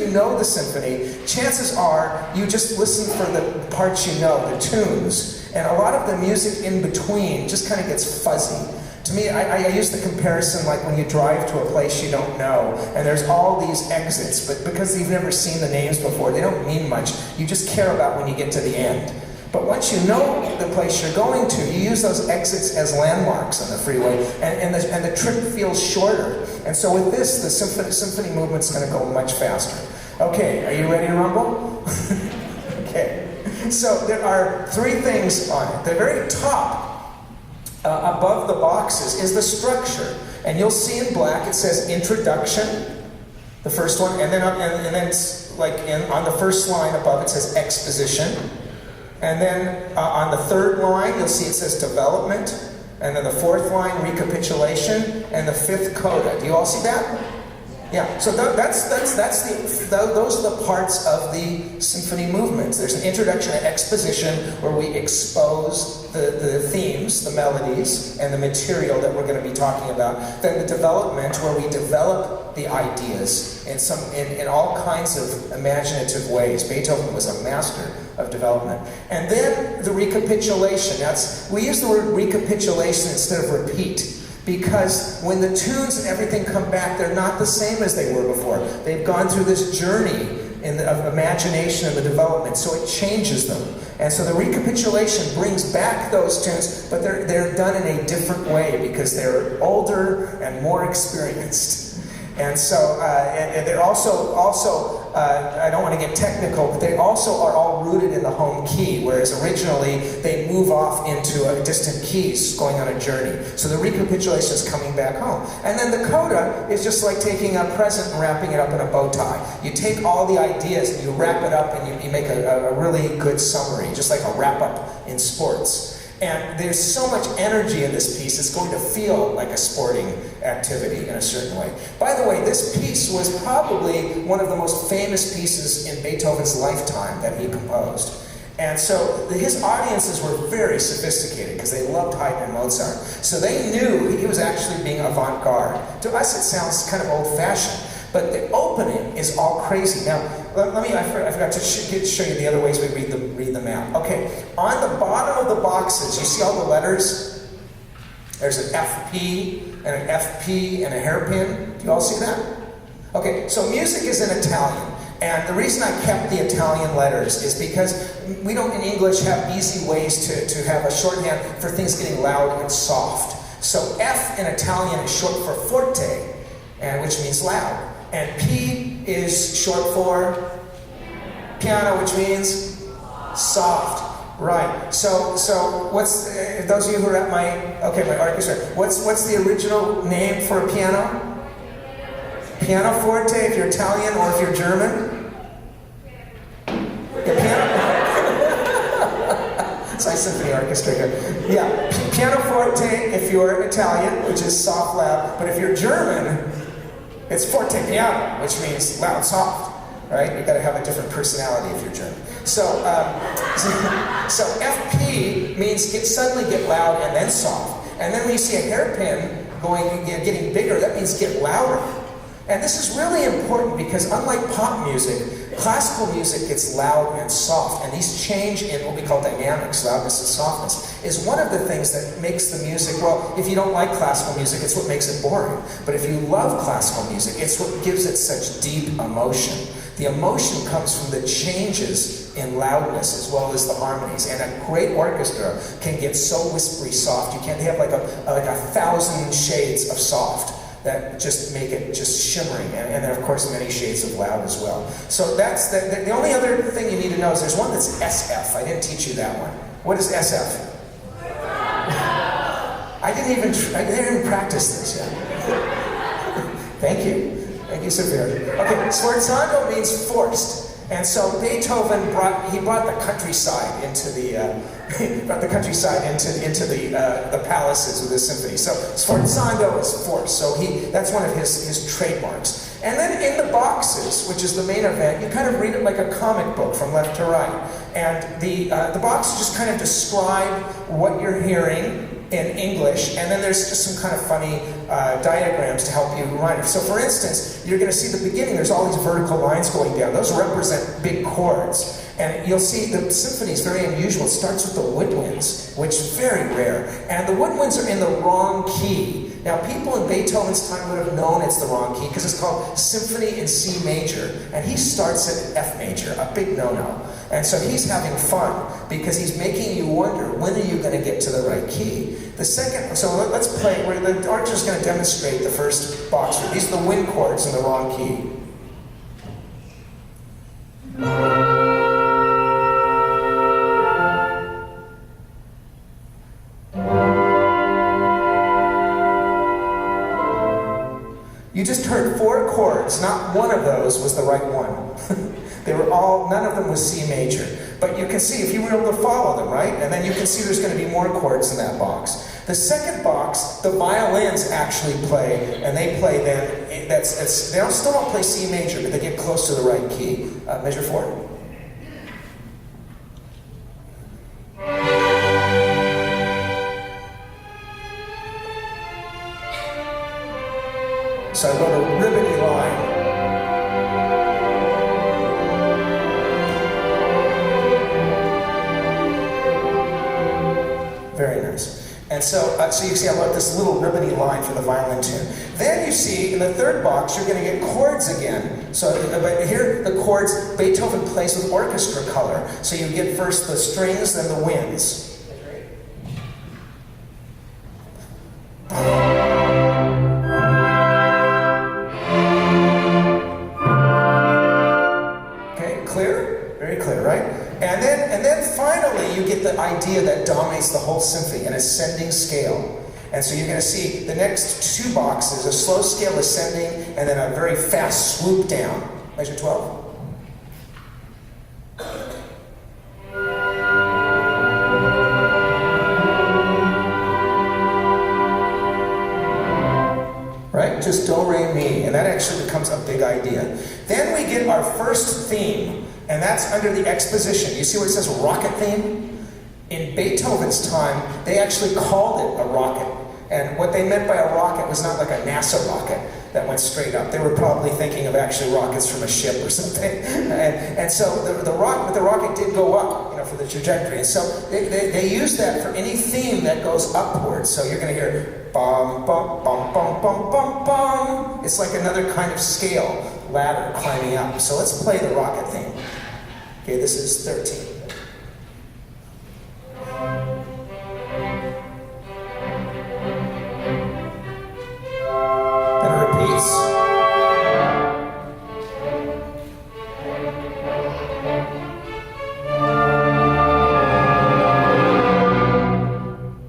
you know the symphony, chances are you just listen for the parts you know, the tunes, and a lot of the music in between just kind of gets fuzzy. To me, I use the comparison like when you drive to a place you don't know, and there's all these exits, but because you've never seen the names before, they don't mean much. You just care about when you get to the end. But once you know the place you're going to, you use those exits as landmarks on the freeway, and the trip feels shorter. And so with this, the symphony movement's going to go much faster. Okay, are you ready to rumble? Okay. So there are three things on it. The very top, above the boxes, is the structure. And you'll see in black it says introduction, the first one, and then it's like on the first line above it says exposition. And then on the third line, you'll see it says development. And then the fourth line, recapitulation. And the fifth, coda. Do you all see that? Yeah, so those are the parts of the symphony movements. There's an introduction and exposition where we expose the themes, the melodies, and the material that we're going to be talking about. Then the development, where we develop the ideas in all kinds of imaginative ways. Beethoven was a master of development. And then the recapitulation. We use the word recapitulation instead of repeat, because when the tunes and everything come back, they're not the same as they were before. They've gone through this journey of imagination and the development, so it changes them. And so the recapitulation brings back those tunes, but they're done in a different way because they're older and more experienced. And so, and they're also I don't want to get technical, but they also are all rooted in the home key, whereas originally they move off into distant keys going on a journey. So the recapitulation is coming back home. And then the coda is just like taking a present and wrapping it up in a bow tie. You take all the ideas and you wrap it up and you make a really good summary, just like a wrap-up in sports. And there's so much energy in this piece, it's going to feel like a sporting activity in a certain way. By the way, this piece was probably one of the most famous pieces in Beethoven's lifetime that he composed. And so his audiences were very sophisticated because they loved Haydn and Mozart. So they knew he was actually being avant-garde. To us it sounds kind of old-fashioned, but the opening is all crazy. Now, I forgot to show you the other ways we read the map. Okay, on the bottom of the boxes, you see all the letters? There's an FP, and an FP, and a hairpin. Do you all see that? Okay, so music is in Italian. And the reason I kept the Italian letters is because we don't in English have easy ways to have a shorthand for things getting loud and soft. So F in Italian is short for forte, which means loud. And P is short for piano, which means soft. Right. So what's those of you who are at my orchestra? What's the original name for a piano? Pianoforte if you're Italian, or if you're German. Yeah, it's my symphony orchestra here. Yeah, pianoforte if you're Italian, which is soft, loud. But if you're German, it's forte piano, which means loud, soft, right? You've got to have a different personality if you're German. So FP means suddenly get loud and then soft. And then when you see a hairpin getting bigger, that means get louder. And this is really important because unlike pop music, classical music gets loud and soft, and these change in what we call dynamics, loudness and softness, is one of the things that makes the music, well, if you don't like classical music, it's what makes it boring. But if you love classical music, it's what gives it such deep emotion. The emotion comes from the changes in loudness as well as the harmonies. And a great orchestra can get so whispery soft. You can't have like a 1,000 shades of soft that just make it just shimmering, and then of course many shades of loud as well. So that's the only other thing you need to know is there's one that's SF. I didn't teach you that one. What is SF? I didn't even practice this yet. Thank you, Sophia. Okay, sforzando means forced. And so Beethoven brought the countryside into the palaces of the symphony. So sforzando is force. So that's one of his trademarks. And then in the boxes, which is the main event, you kind of read it like a comic book from left to right. And the boxes just kind of describe what you're hearing in English, and then there's just some kind of funny diagrams to help you remind it. So for instance, you're going to see the beginning, there's all these vertical lines going down. Those represent big chords. And you'll see the symphony is very unusual. It starts with the woodwinds, which is very rare. And the woodwinds are in the wrong key. Now, people in Beethoven's time would have known it's the wrong key because it's called Symphony in C major. And he starts at F major, a big no-no. And so he's having fun because he's making you wonder, when are you going to get to the right key? The second, so let's play, the orchestra is going to demonstrate the first box. These are the wind chords in the wrong key. You just heard 4 chords, not one of those was the right one. They were all, none of them was C major. But you can see, if you were able to follow them, right? And then you can see there's going to be more chords in that box. The second box, the violins actually play, and they play then, they still don't play C major, but they get close to the right key. Measure 4. So I wrote a ribbony line. Very nice. And so you see I wrote this little ribbony line for the violin tune. Then you see in the third box you're going to get chords again. So but here the chords Beethoven plays with orchestra color. So you get first the strings, then the winds. And then finally you get the idea that dominates the whole symphony, an ascending scale. And so you're going to see the next 2 boxes, a slow scale ascending, and then a very fast swoop down. Measure 12. Right? Just do, re, mi. And that actually becomes a big idea. Then we get our first theme. And that's under the exposition. You see where it says rocket theme? In Beethoven's time, they actually called it a rocket. And what they meant by a rocket was not like a NASA rocket that went straight up. They were probably thinking of actually rockets from a ship or something. And so the rocket did go up, for the trajectory. And so they use that for any theme that goes upwards. So you're going to hear bum, bum, bum, bum, bum, bum, bum. It's like another kind of scale, ladder climbing up. So let's play the rocket theme. Okay, this is 13. Then it repeats.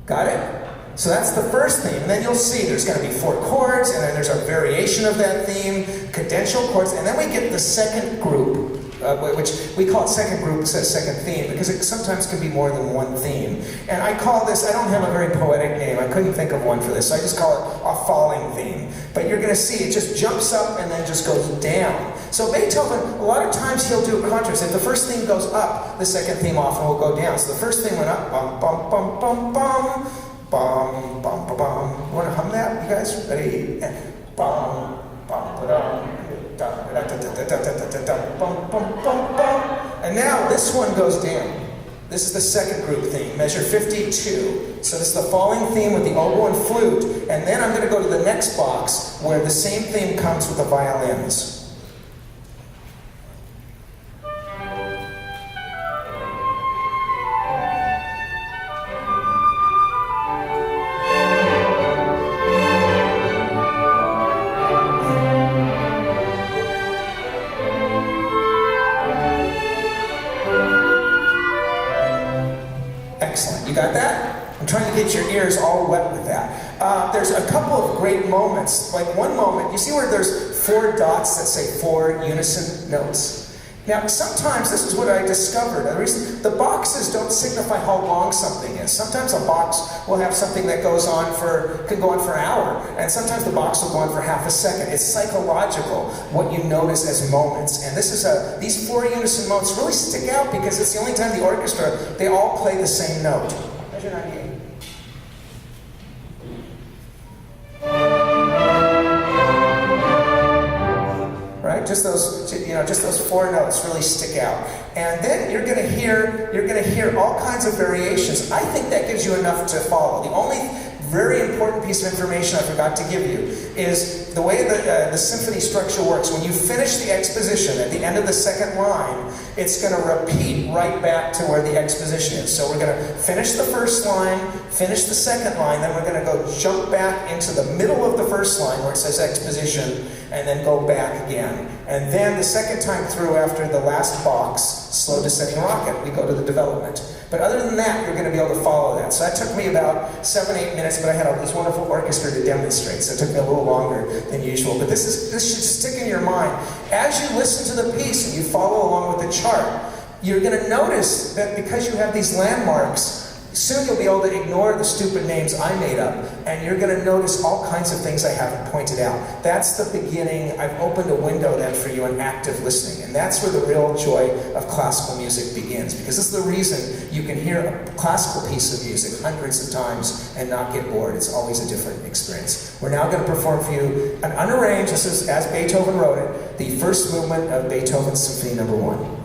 Got it? So that's the first theme. And then you'll see there's going to be 4 chords, and then there's a variation of that theme, cadential chords, and then we get the second group. Which we call it second group, second theme, because it sometimes can be more than one theme. And I call this, I don't have a very poetic name, I couldn't think of one for this, so I just call it a falling theme. But you're going to see it just jumps up and then just goes down. So Beethoven, a lot of times he'll do a contrast. If the first theme goes up, the second theme often will go down. So the first theme went up, bum, bum, bum, bum, bum, bum, bum, bum, bum. You want to hum that, you guys? Ready? Bum, bum, ba-dum. And now this one goes down. This is the second group theme, measure 52. So this is the falling theme with the oboe and flute. And then I'm going to go to the next box where the same theme comes with the violins. Excellent. You got that? I'm trying to get your ears all wet with that. There's a couple of great moments. Like one moment, you see where there's 4 dots that say 4 unison notes? Now, sometimes this is what I discovered. The boxes don't signify how long something is. Sometimes a box will have something that can go on for an hour, and sometimes the box will go on for half a second. It's psychological, what you notice as moments. And these 4 unison notes really stick out because it's the only time the orchestra, they all play the same note. Measure 98. just those 4 notes really stick out. And then you're going to hear all kinds of variations. I think that gives you enough to follow. The only very important piece of information I forgot to give you is the way the symphony structure works. When you finish the exposition at the end of the second line, it's going to repeat right back to where the exposition is. So we're going to finish the first line, finish the second line, then we're going to go jump back into the middle of the first line where it says exposition, and then go back again. And then the second time through, after the last box, slow descending rocket, we go to the development. But other than that, you're going to be able to follow that. So that took me about 7-8 minutes, but I had this wonderful orchestra to demonstrate, so it took me a little longer than usual. But this should stick in your mind. As you listen to the piece and you follow along with the chart, you're going to notice that because you have these landmarks, soon you'll be able to ignore the stupid names I made up, and you're going to notice all kinds of things I haven't pointed out. That's the beginning. I've opened a window then for you in active listening, and that's where the real joy of classical music begins, because this is the reason you can hear a classical piece of music hundreds of times and not get bored. It's always a different experience. We're now going to perform for you an unarranged, this is as Beethoven wrote it, the first movement of Beethoven's Symphony No. 1.